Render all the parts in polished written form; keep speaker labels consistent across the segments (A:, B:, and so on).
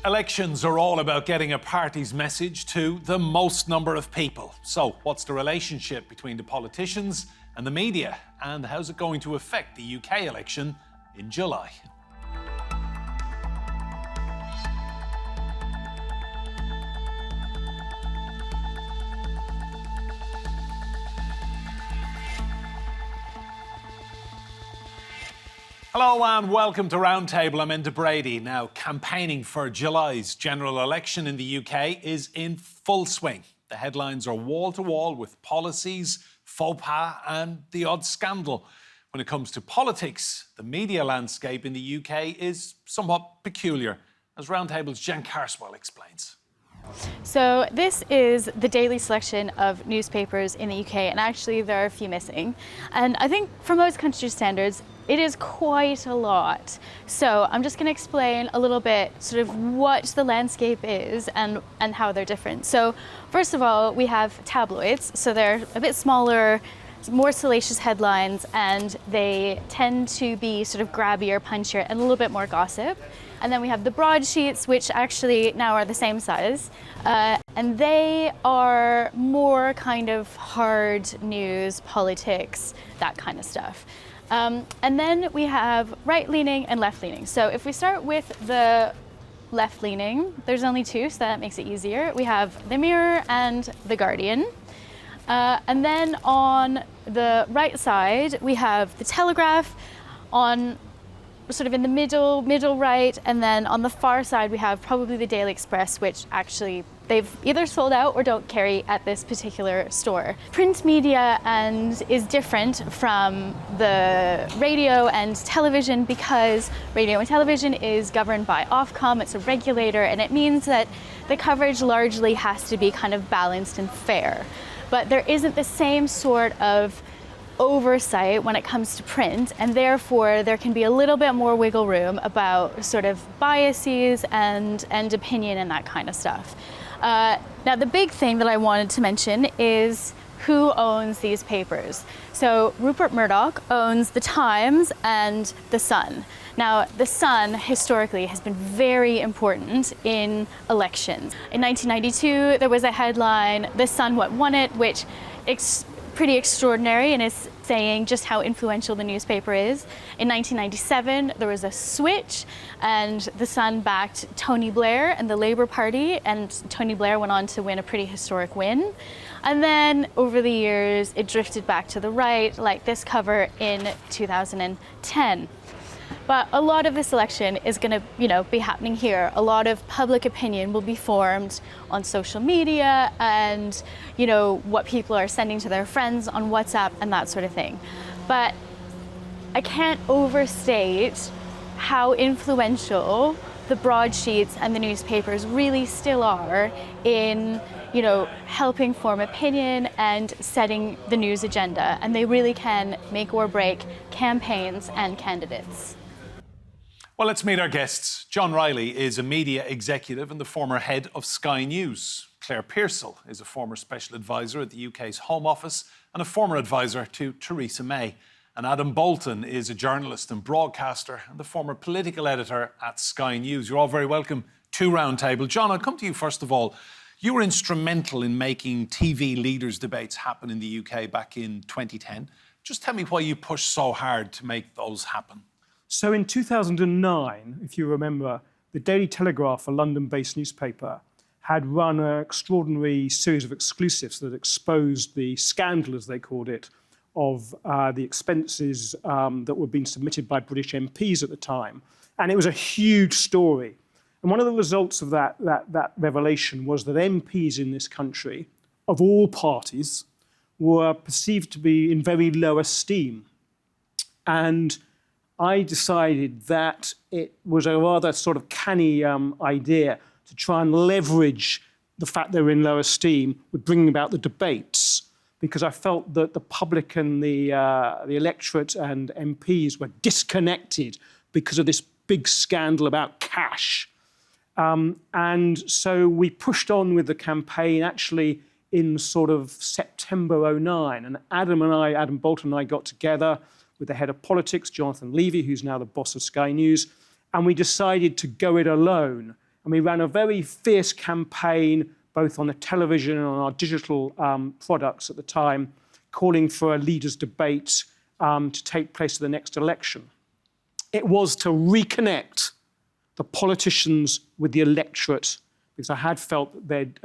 A: Elections are all about getting a party's message to the most number of people. So, what's the relationship between the politicians and the media? And how's it going to affect the UK election in July? Hello and welcome to Roundtable. I'm Enda Brady. Now, campaigning for July's general election in the UK is in full swing. The headlines are wall-to-wall with policies, faux pas and the odd scandal. When it comes to politics, the media landscape in the UK is somewhat peculiar, as Roundtable's Jen Carswell explains.
B: So this is the daily selection of newspapers in the UK, and actually there are a few missing. And I think for most country standards, it is quite a lot. So I'm just going to explain a little bit sort of what the landscape is and how they're different. So first of all, we have tabloids. So they're a bit smaller, more salacious headlines, and they tend to be sort of grabbier, punchier, and a little bit more gossip. And then we have the broadsheets, which actually now are the same size. And they are more kind of hard news, politics, that kind of stuff. And then we have right-leaning and left-leaning. So if we start with the left-leaning, there's only two, so that makes it easier. We have the Mirror and the Guardian. And then on the right side, we have the Telegraph on sort of in the middle right, and then on the far side we have probably the Daily Express, which actually they've either sold out or don't carry at this particular store. Print media is different from the radio and television because radio and television is governed by Ofcom, it's a regulator, and it means that the coverage largely has to be kind of balanced and fair. But there isn't the same sort of oversight when it comes to print, and therefore there can be a little bit more wiggle room about sort of biases and opinion and that kind of stuff. Now the big thing that I wanted to mention is who owns these papers. So Rupert Murdoch owns the Times and the Sun. Now, the Sun historically has been very important in elections. In 1992, there was a headline, "The Sun What Won It," which pretty extraordinary and is saying just how influential the newspaper is. In 1997, there was a switch and the Sun backed Tony Blair and the Labour Party, and Tony Blair went on to win a pretty historic win. And then over the years, it drifted back to the right, like this cover in 2010. But a lot of this election is going to, be happening here. A lot of public opinion will be formed on social media and, what people are sending to their friends on WhatsApp and that sort of thing. But I can't overstate how influential the broadsheets and the newspapers really still are in, helping form opinion and setting the news agenda. And they really can make or break campaigns and candidates.
A: Well, let's meet our guests. John Ryley is a media executive and the former head of Sky News. Claire Pearsall is a former special advisor at the UK's Home Office and a former advisor to Theresa May. And Adam Boulton is a journalist and broadcaster and the former political editor at Sky News. You're all very welcome to Roundtable. John, I'll come to you first of all. You were instrumental in making TV leaders debates happen in the UK back in 2010. Just tell me why you pushed so hard to make those happen.
C: So in 2009, if you remember, the Daily Telegraph, a London-based newspaper, had run an extraordinary series of exclusives that exposed the scandal, as they called it, of the expenses that were being submitted by British MPs at the time. And it was a huge story. And one of the results of that revelation was that MPs in this country, of all parties, were perceived to be in very low esteem. And I decided that it was a rather sort of canny idea to try and leverage the fact they were in low esteem with bringing about the debates, because I felt that the public and the electorate and MPs were disconnected because of this big scandal about cash. And so we pushed on with the campaign actually in sort of September 2009, and Adam Boulton and I got together with the head of politics, Jonathan Levy, who's now the boss of Sky News, and we decided to go it alone And we ran a very fierce campaign, both on the television and on our digital products at the time, calling for a leaders' debate to take place at the next election. It was to reconnect the politicians with the electorate, because I had felt that they'd,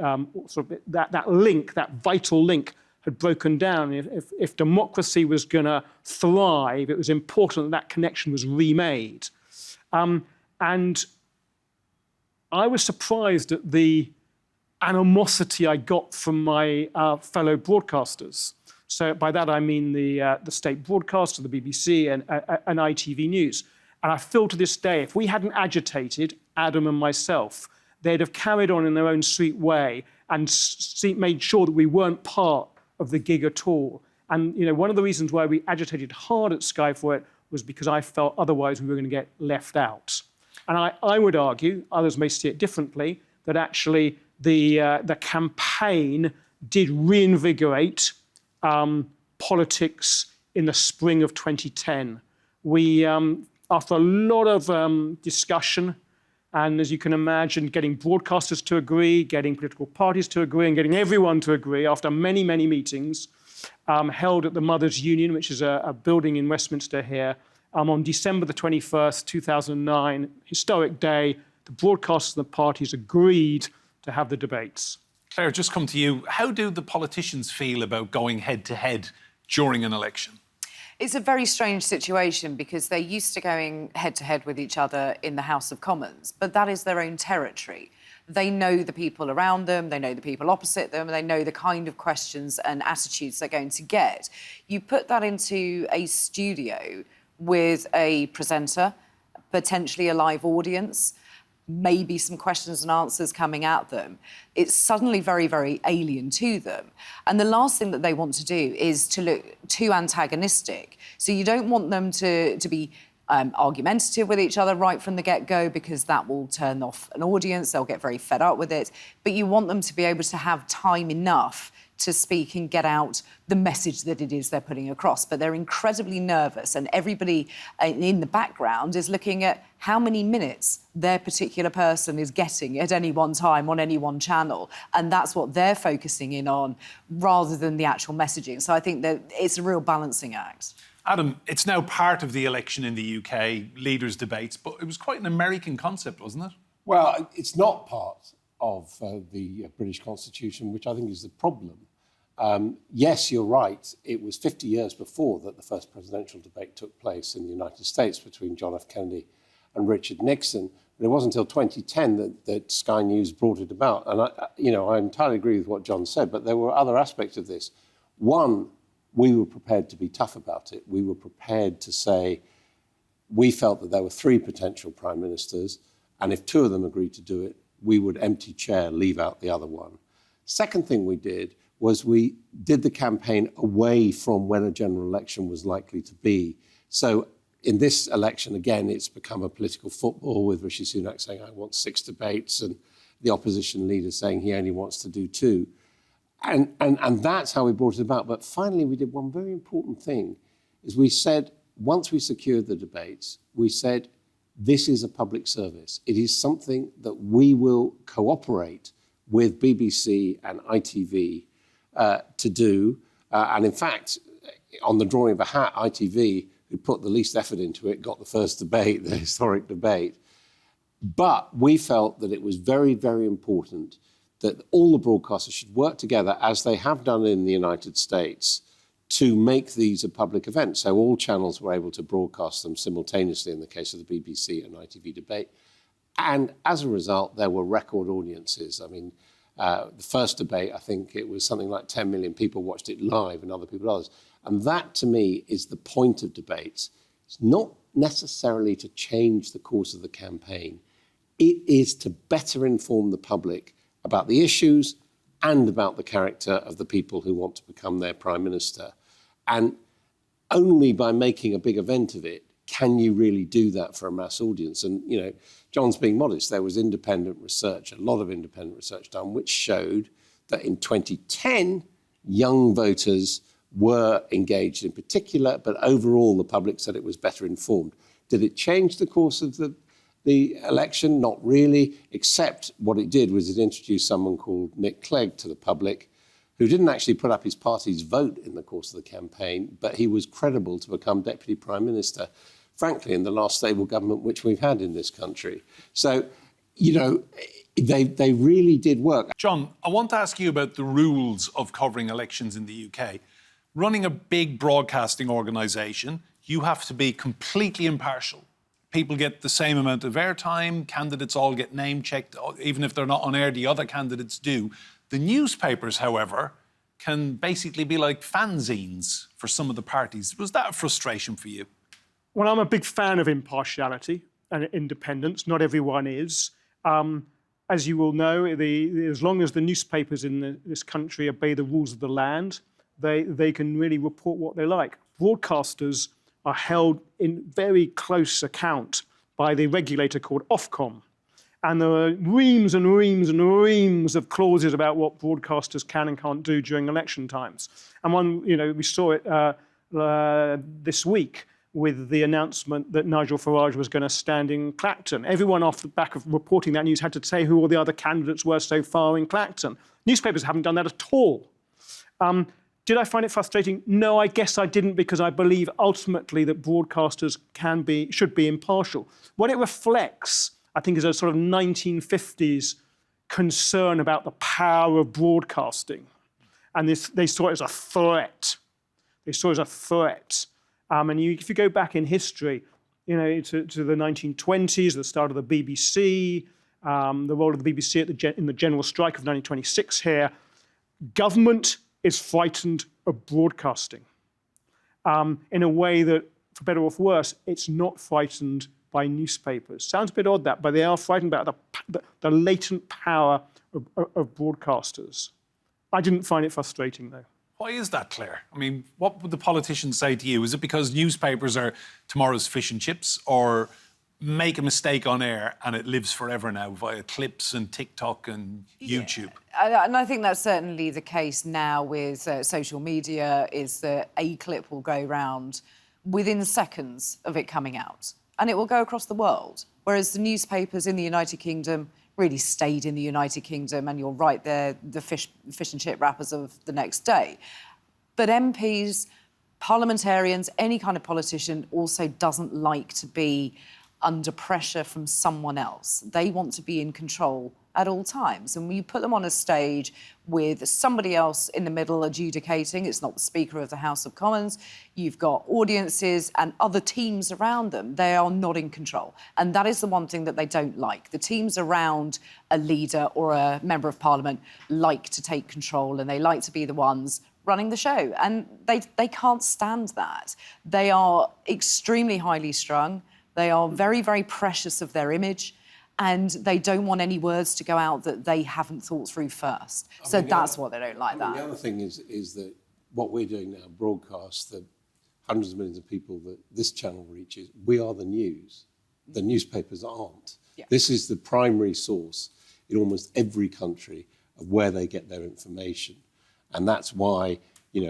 C: that link, that vital link, had broken down. If democracy was going to thrive, it was important that connection was remade. And I was surprised at the animosity I got from my fellow broadcasters. So by that I mean the state broadcaster, the BBC and ITV News. And I feel to this day, if we hadn't agitated, Adam and myself, they'd have carried on in their own sweet way and made sure that we weren't part of the gig at all. And one of the reasons why we agitated hard at Sky for it was because I felt otherwise we were going to get left out. And I would argue, others may see it differently, that actually the campaign did reinvigorate politics in the spring of 2010. We, after a lot of discussion, and as you can imagine, getting broadcasters to agree, getting political parties to agree, and getting everyone to agree after many, many meetings held at the Mothers' Union, which is a building in Westminster here, on December the 21st, 2009, historic day, the broadcasters and the parties agreed to have the debates.
A: Claire, just come to you. How do the politicians feel about going head-to-head during an election?
D: It's a very strange situation because they're used to going head-to-head with each other in the House of Commons, but that is their own territory. They know the people around them, they know the people opposite them, they know the kind of questions and attitudes they're going to get. You put that into a studio with a presenter, potentially a live audience, maybe some questions and answers coming at them. It's suddenly very, very alien to them. And the last thing that they want to do is to look too antagonistic. So you don't want them to be argumentative with each other right from the get-go, because that will turn off an audience, they'll get very fed up with it. But you want them to be able to have time enough to speak and get out the message that it is they're putting across. But they're incredibly nervous, and everybody in the background is looking at how many minutes their particular person is getting at any one time on any one channel. And that's what they're focusing in on rather than the actual messaging. So I think that it's a real balancing act.
A: Adam, it's now part of the election in the UK, leaders' debates, but it was quite an American concept, wasn't it?
E: Well, it's not part of the British Constitution, which I think is the problem. Yes, you're right. It was 50 years before that the first presidential debate took place in the United States between John F. Kennedy and Richard Nixon. But it wasn't until 2010 that Sky News brought it about. And I entirely agree with what John said, but there were other aspects of this. One, we were prepared to be tough about it. We were prepared to say we felt that there were three potential prime ministers, and if two of them agreed to do it, we would empty chair, leave out the other one. Second thing we did was we did the campaign away from when a general election was likely to be. So in this election, again, it's become a political football with Rishi Sunak saying, I want 6 debates, and the opposition leader saying he only wants to do 2. And that's how we brought it about. But finally, we did one very important thing, is we said, once we secured the debates, we said, this is a public service. It is something that we will cooperate with BBC and ITV to do. And in fact, on the drawing of a hat, ITV, who put the least effort into it, got the first debate, the historic debate. But we felt that it was very, very important that all the broadcasters should work together, as they have done in the United States, to make these a public event. So all channels were able to broadcast them simultaneously in the case of the BBC and ITV debate. And as a result, there were record audiences. I mean, the first debate, I think it was something like 10 million people watched it live, and other people others. And that, to me, is the point of debates. It's not necessarily to change the course of the campaign. It is to better inform the public about the issues and about the character of the people who want to become their prime minister. And only by making a big event of it can you really do that for a mass audience. And, John's being modest. There was independent research, a lot of independent research done, which showed that in 2010, young voters were engaged in particular, but overall the public said it was better informed. Did it change the course of the the election? Not really, except what it did was it introduced someone called Nick Clegg to the public, who didn't actually put up his party's vote in the course of the campaign, but he was credible to become Deputy Prime Minister, frankly, in the last stable government which we've had in this country. So, they really did work.
A: John, I want to ask you about the rules of covering elections in the UK. Running a big broadcasting organisation, you have to be completely impartial. People get the same amount of airtime, candidates all get name-checked, even if they're not on air, the other candidates do. The newspapers, however, can basically be like fanzines for some of the parties. Was that a frustration for you?
C: Well, I'm a big fan of impartiality and independence. Not everyone is. As you will know, as long as the newspapers in this country obey the rules of the land, they can really report what they like. Broadcasters are held in very close account by the regulator called Ofcom. And there are reams and reams and reams of clauses about what broadcasters can and can't do during election times. And we saw it this week with the announcement that Nigel Farage was going to stand in Clacton. Everyone off the back of reporting that news had to say who all the other candidates were so far in Clacton. Newspapers haven't done that at all. Did I find it frustrating? No, I guess I didn't, because I believe ultimately that broadcasters should be impartial. What it reflects, I think, is a sort of 1950s concern about the power of broadcasting. And they saw it as a threat. They saw it as a threat. If you go back in history, to the 1920s, the start of the BBC, the role of the BBC in the general strike of 1926 here, government is frightened of broadcasting in a way that, for better or for worse, it's not frightened by newspapers. Sounds a bit odd, that, but they are frightened about the latent power of broadcasters. I didn't find it frustrating, though.
A: Why is that, Claire? I mean, what would the politicians say to you? Is it because newspapers are tomorrow's fish and chips, or make a mistake on air and it lives forever now via clips and TikTok and YouTube?
D: Yeah. And I think that's certainly the case now with social media, is that a clip will go round within seconds of it coming out, and it will go across the world. Whereas the newspapers in the United Kingdom really stayed in the United Kingdom, and you're right, they're the fish and chip wrappers of the next day. But MPs, parliamentarians, any kind of politician also doesn't like to be under pressure from someone else. They want to be in control at all times. And when you put them on a stage with somebody else in the middle adjudicating, it's not the Speaker of the House of Commons, you've got audiences and other teams around them, they are not in control. And that is the one thing that they don't like. The teams around a leader or a member of parliament like to take control, and they like to be the ones running the show. And they can't stand that. They are extremely highly strung. They are very, very precious of their image, and they don't want any words to go out that they haven't thought through first. So that's what they don't like.
E: The other thing is that what we're doing now, broadcast, the hundreds of millions of people that this channel reaches, we are the news. The newspapers aren't. Yeah. This is the primary source in almost every country of where they get their information. And that's why,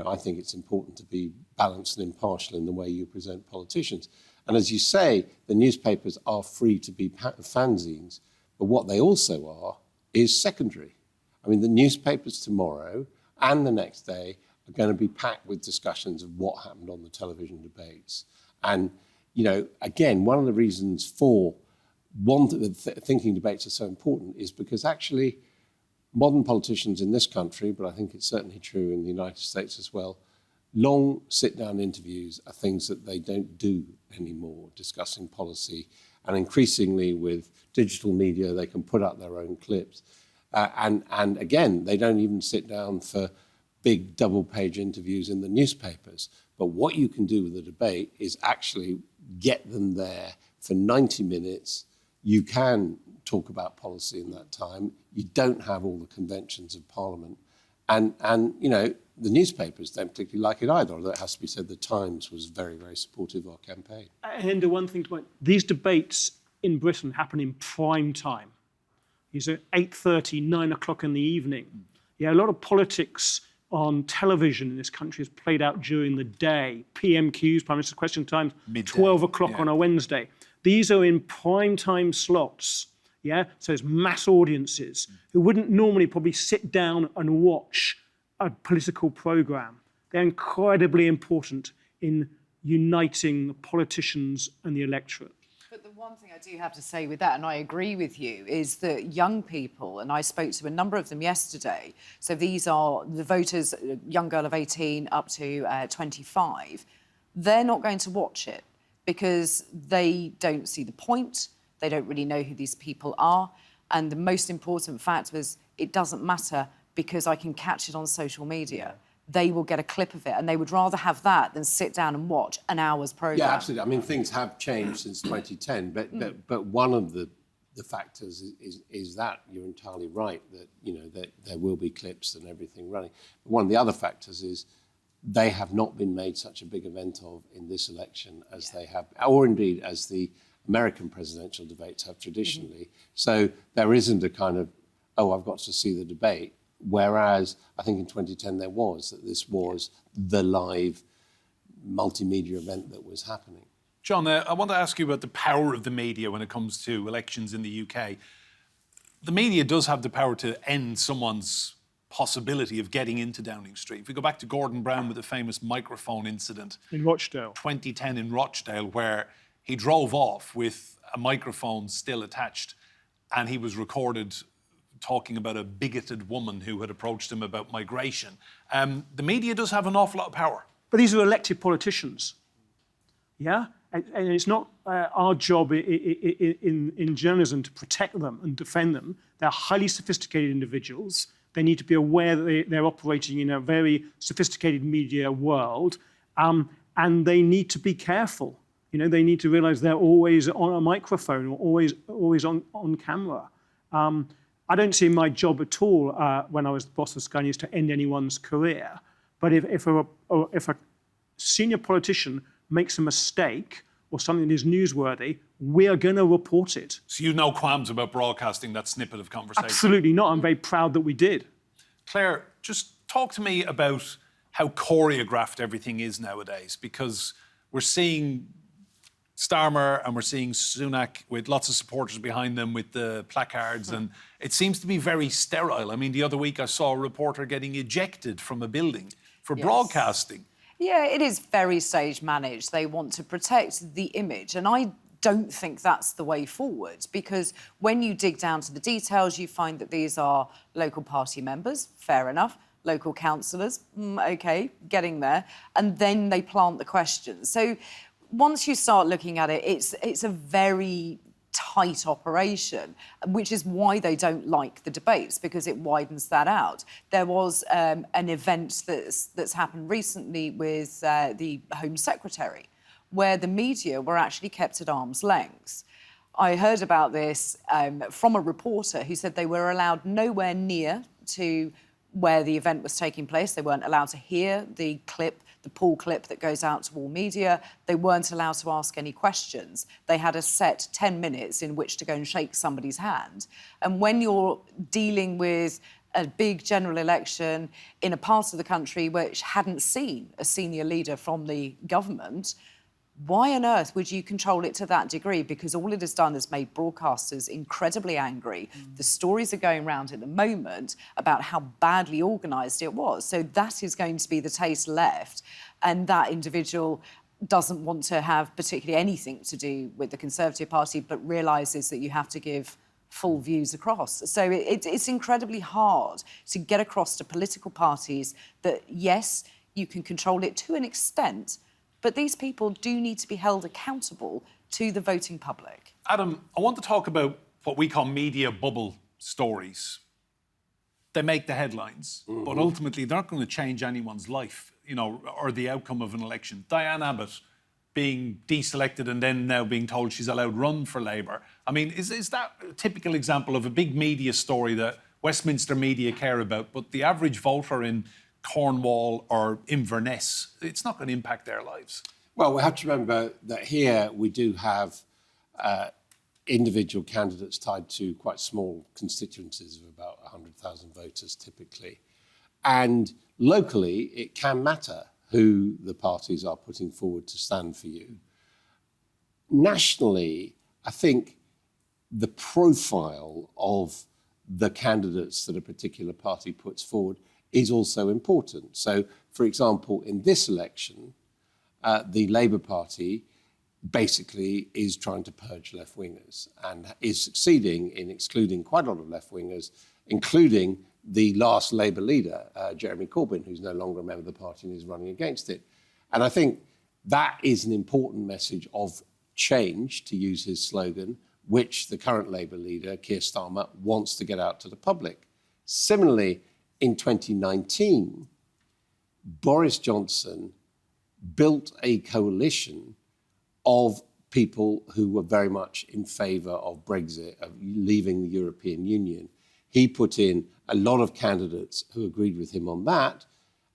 E: I think it's important to be balanced and impartial in the way you present politicians. And as you say, the newspapers are free to be fanzines, but what they also are is secondary. I mean, the newspapers tomorrow and the next day are going to be packed with discussions of what happened on the television debates. And, again, one of the reasons for thinking debates are so important is because actually modern politicians in this country, but I think it's certainly true in the United States as well, long sit-down interviews are things that they don't do anymore, discussing policy. And increasingly with digital media, they can put up their own clips. And again, they don't even sit down for big double-page interviews in the newspapers. But what you can do with a debate is actually get them there for 90 minutes. You can talk about policy in that time. You don't have all the conventions of Parliament. And the newspapers don't particularly like it either, although it has to be said the Times was very, very supportive of our campaign.
C: And one thing to point, these debates in Britain happen in prime time. These are 8:30, 9 o'clock in the evening. Yeah, a lot of politics on television in this country is played out during the day. PMQs, Prime Minister's Question Time, midday, 12 o'clock on a Wednesday. These are in prime time slots, yeah? So it's mass audiences who wouldn't normally probably sit down and watch a political programme. They're incredibly important in uniting the politicians and the electorate.
D: But the one thing I do have to say with that, and I agree with you, is that young people, and I spoke to a number of them yesterday, so these are the voters, a young girl of 18 up to 25, they're not going to watch it because they don't see the point, they don't really know who these people are, and the most important fact was it doesn't matter because I can catch it on social media. They will get a clip of it, and they would rather have that than sit down and watch an hour's programme.
E: Yeah, absolutely. I mean, things have changed since 2010, but one of the factors is that you're entirely right that that there will be clips and everything running. But one of the other factors is they have not been made such a big event of in this election as they have, or indeed as the American presidential debates have traditionally. So there isn't a kind of, oh, I've got to see the debate. Whereas I think in 2010 there was, that this was the live multimedia event that was happening.
A: John, I want to ask you about the power of the media when it comes to elections in the UK. The media does have the power to end someone's possibility of getting into Downing Street. If we go back to Gordon Brown with the famous microphone incident
C: In Rochdale.
A: 2010 in Rochdale, where he drove off with a microphone still attached and he was recorded talking about a bigoted woman who had approached him about migration. The media does have an awful lot of power.
C: But these are elected politicians, yeah? And it's not our job in journalism to protect them and defend them. They're highly sophisticated individuals. They need to be aware that they're operating in a very sophisticated media world, and they need to be careful. They need to realise they're always on a microphone or always on camera. I don't see my job at all when I was the boss of Sky News to end anyone's career. But if a senior politician makes a mistake or something that is newsworthy, we are going to report it.
A: So you've no qualms about broadcasting that snippet of conversation?
C: Absolutely not. I'm very proud that we did.
A: Claire, just talk to me about how choreographed everything is nowadays, because we're seeing Starmer and we're seeing Sunak with lots of supporters behind them with the placards, and it seems to be very sterile. I mean, the other week I saw a reporter getting ejected from a building for broadcasting.
D: Yeah, it is very stage managed. They want to protect the image, and I don't think that's the way forward, because when you dig down to the details, you find that these are local party members, fair enough, local councillors, OK, getting there, and then they plant the questions. So once you start looking at it, it's a very tight operation, which is why they don't like the debates, because it widens that out. There was an event that's happened recently with the Home Secretary, where the media were actually kept at arm's length. I heard about this from a reporter who said they were allowed nowhere near to where the event was taking place. They weren't allowed to hear the clip, the pool clip that goes out to all media. They weren't allowed to ask any questions. They had a set 10 minutes in which to go and shake somebody's hand. And when you're dealing with a big general election in a part of the country which hadn't seen a senior leader from the government, why on earth would you control it to that degree? Because all it has done is made broadcasters incredibly angry. The stories are going around at the moment about how badly organised it was. So that is going to be the taste left. And that individual doesn't want to have particularly anything to do with the Conservative Party, but realises that you have to give full views across. So it's incredibly hard to get across to political parties that, yes, you can control it to an extent, but these people do need to be held accountable to the voting public.
A: Adam, I want to talk about what we call media bubble stories. They make the headlines, but ultimately they're not going to change anyone's life, or the outcome of an election. Diane Abbott being deselected and then now being told she's allowed run for Labour. I mean, is that a typical example of a big media story that Westminster media care about, but the average voter in Cornwall or Inverness, it's not going to impact their lives?
E: Well, we have to remember that here we do have individual candidates tied to quite small constituencies of about 100,000 voters typically. And locally, it can matter who the parties are putting forward to stand for you. Nationally, I think the profile of the candidates that a particular party puts forward is also important. So, for example, in this election, the Labour Party basically is trying to purge left-wingers and is succeeding in excluding quite a lot of left-wingers, including the last Labour leader, Jeremy Corbyn, who's no longer a member of the party and is running against it. And I think that is an important message of change, to use his slogan, which the current Labour leader, Keir Starmer, wants to get out to the public. Similarly, in 2019, Boris Johnson built a coalition of people who were very much in favour of Brexit, of leaving the European Union. He put in a lot of candidates who agreed with him on that,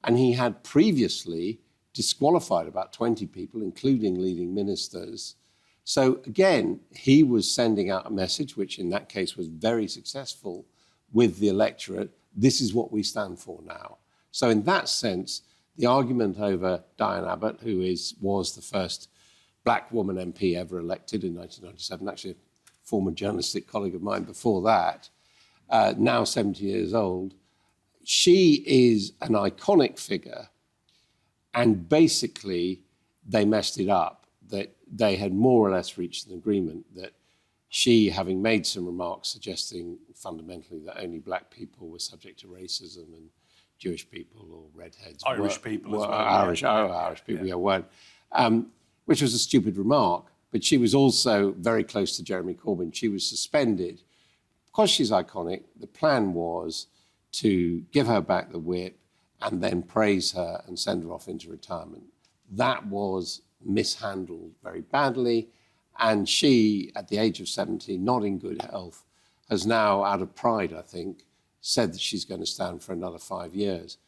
E: and he had previously disqualified about 20 people, including leading ministers. So again, he was sending out a message, which in that case was very successful with the electorate. This is what we stand for now. So in that sense, the argument over Diane Abbott, who was the first black woman MP ever elected in 1997, actually a former journalistic colleague of mine before that, now 70 years old, she is an iconic figure. And basically, they messed it up, that they had more or less reached an agreement that she, having made some remarks suggesting fundamentally that only black people were subject to racism and Jewish people or redheads
A: Irish people as well.
E: Irish people, weren't, which was a stupid remark. But she was also very close to Jeremy Corbyn. She was suspended. Because she's iconic, the plan was to give her back the whip and then praise her and send her off into retirement. That was mishandled very badly. And she, at the age of 70, not in good health, has now, out of pride, I think, said that she's going to stand for another 5 years.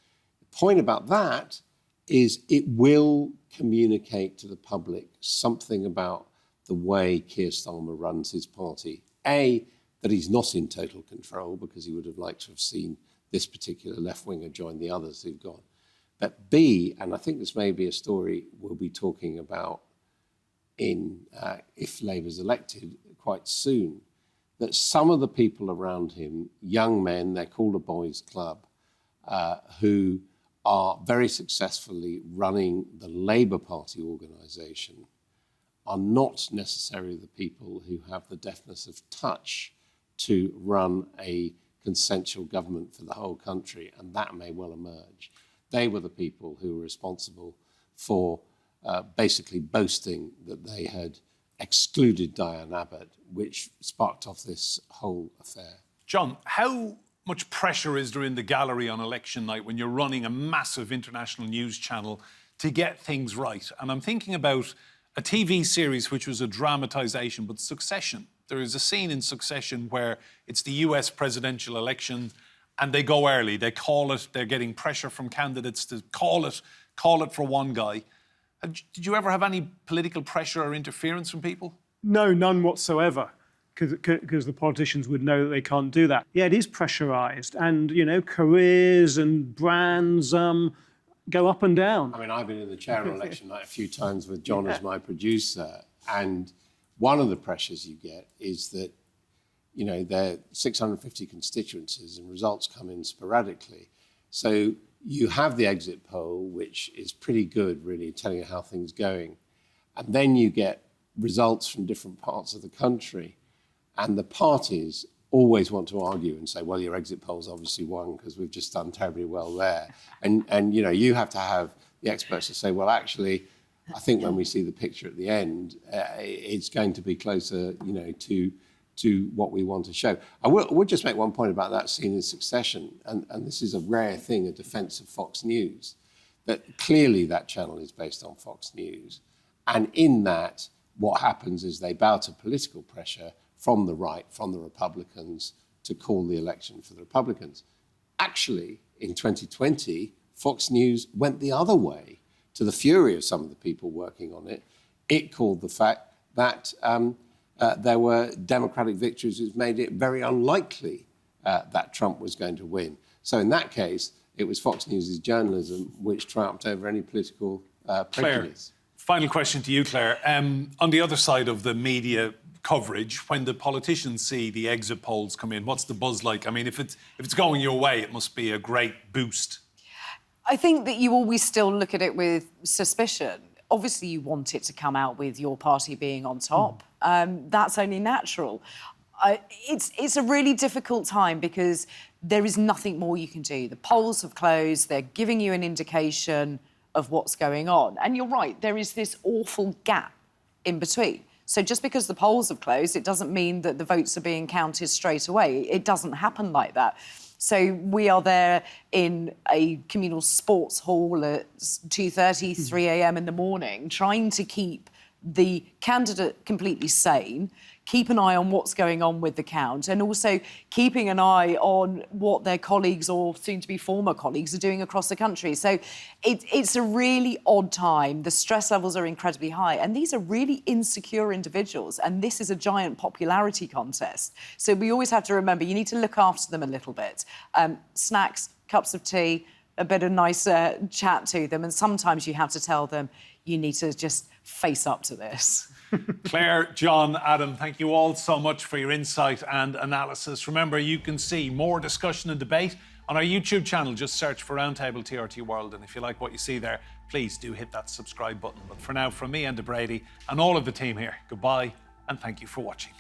E: The point about that is it will communicate to the public something about the way Keir Starmer runs his party. A, that he's not in total control, because he would have liked to have seen this particular left-winger join the others who've gone. But B, and I think this may be a story we'll be talking about if Labour's elected quite soon, that some of the people around him, young men, they're called a boys' club, who are very successfully running the Labour Party organisation, are not necessarily the people who have the deftness of touch to run a consensual government for the whole country, and that may well emerge. They were the people who were responsible for basically boasting that they had excluded Diane Abbott, which sparked off this whole affair.
A: John, how much pressure is there in the gallery on election night when you're running a massive international news channel to get things right? And I'm thinking about a TV series which was a dramatisation, but Succession. There is a scene in Succession where it's the US presidential election and they go early. They call it. They're getting pressure from candidates to call it for one guy. Did you ever have any political pressure or interference from people?
C: No, none whatsoever, because the politicians would know that they can't do that. Yeah, it is pressurised, and, you know, careers and brands go up and down.
E: I mean, I've been in the chair on election night a few times with John as my producer, and one of the pressures you get is that, you know, there are 650 constituencies and results come in sporadically. So you have the exit poll, which is pretty good, really, telling you how things are going. And then you get results from different parts of the country. And the parties always want to argue and say, well, your exit poll's obviously won because we've just done terribly well there. And you know, you have to have the experts to say, well, actually, I think when we see the picture at the end, it's going to be closer, you know, to what we want to show. I would just make one point about that scene in Succession, and this is a rare thing, a defence of Fox News, that clearly that channel is based on Fox News. And in that, what happens is they bow to political pressure from the right, from the Republicans, to call the election for the Republicans. Actually, in 2020, Fox News went the other way, to the fury of some of the people working on it. It called the fact that there were Democratic victories which made it very unlikely that Trump was going to win. So in that case, it was Fox News' journalism which triumphed over any political prejudice.
A: Claire, final question to you, Claire. On the other side of the media coverage when the politicians see the exit polls come in? What's the buzz like? I mean, if it's going your way, it must be a great boost.
D: I think that you always still look at it with suspicion. Obviously, you want it to come out with your party being on top. That's only natural. It's a really difficult time because there is nothing more you can do. The polls have closed. They're giving you an indication of what's going on. And you're right, there is this awful gap in between. So just because the polls have closed, it doesn't mean that the votes are being counted straight away. It doesn't happen like that. So we are there in a communal sports hall at 2:30, 3 a.m. in the morning, trying to keep the candidate completely sane, keep an eye on what's going on with the count, and also keeping an eye on what their colleagues or soon-to-be former colleagues are doing across the country. So it's a really odd time. The stress levels are incredibly high, and these are really insecure individuals, and this is a giant popularity contest. So we always have to remember, you need to look after them a little bit. Snacks, cups of tea, a bit of nice chat to them, and sometimes you have to tell them, you need to just face up to this.
A: Claire, John, Adam, thank you all so much for your insight and analysis. Remember, you can see more discussion and debate on our YouTube channel. Just search for Roundtable TRT World. And if you like what you see there, please do hit that subscribe button. But for now, from me and Brady and all of the team here, goodbye and thank you for watching.